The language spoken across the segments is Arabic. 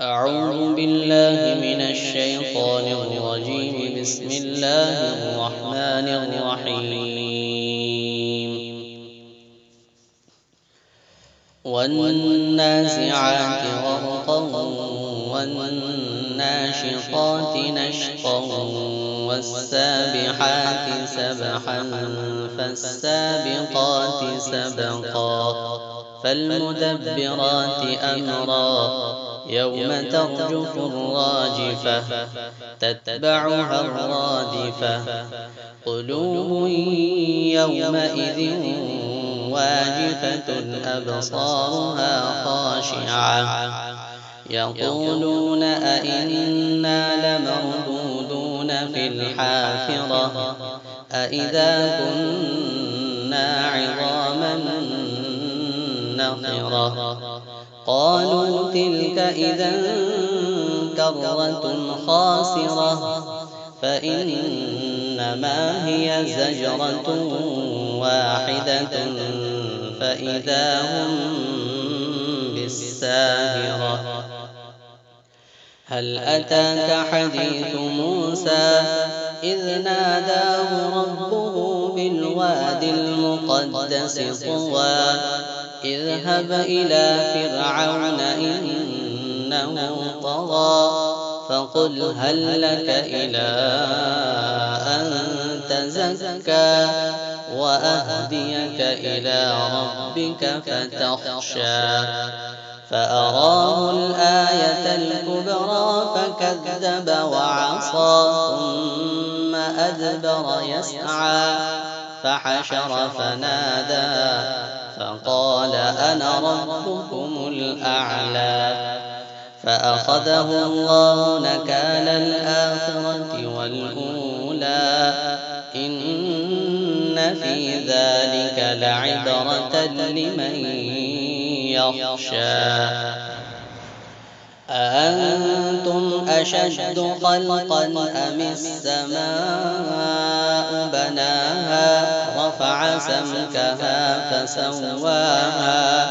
أعوذ بالله من الشيطان الرجيم. بسم الله الرحمن الرحيم. والنازعات غرقا والناشطات نشطا والسابحات سبحا فالسابقات سبقا فالمدبرات أمرا يوم ترجف الراجفة تتبعها الرادفة قلوب يومئذ واجفة أبصارها خاشعة يقولون أئنا لمردودون في الحافرة أئذا كنا عظاما نخرة قالوا تلك إذا كرة خاسرة فإنما هي زجرة واحدة فإذا هم بالساهرة هل أتاك حديث موسى إذ ناداه ربه بالوادي المقدس طوى اذهب إلى فرعون إنه طغى فقل هل لك إلى أن تزكى وأهديك إلى ربك فتخشى فأراه الآية الكبرى فكذب وعصى ثم أدبر يسعى فحشر فنادى فقال أنا ربكم الأعلى فأخذه الله نكال الآخرة والأولى إن في ذلك لعبرة لمن يخشى أأنتم أشد خلقا أم السماء بناها رفع سمكها فسواها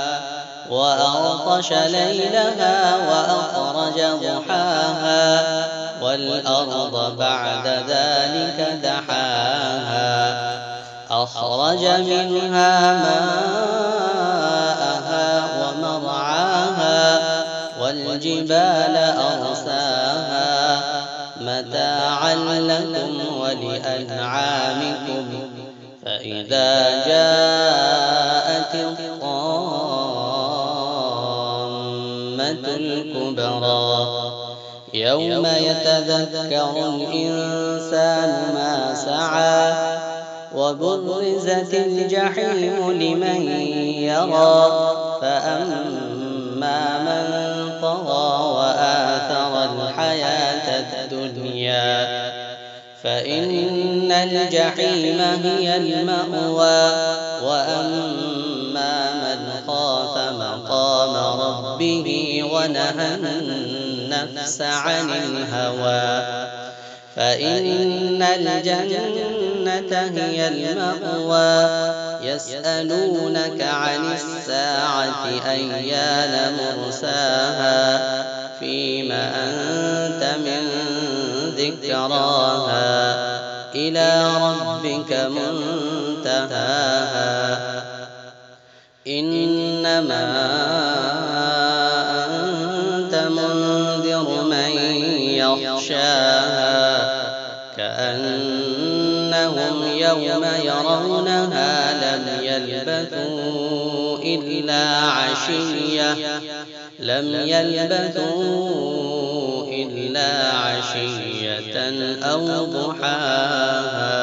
وأغطش ليلها وأخرج ضحاها والأرض بعد ذلك دحاها أخرج منها ماءها ومرعاها والجبال أرساها متاعا لكم ولأنعامكم فإذا جاءت الطامة الكبرى يوم يتذكر الإنسان ما سعى وبرزت الجحيم لمن يرى فأما من طغى وآثر الحياة الدنيا فإن الجحيم هي المأوى وأما من خاف مقام ربه ونهى النفس عن الهوى فإن الجنة هي المأوى يسألونك عن الساعة أيان مرساها فيما أنت من ذكراها إلى ربك منتهاها إنما أنت منذر من يخشاها كأنهم يوم يرونها لم يلبثوا إلا عشية أو ضحاها.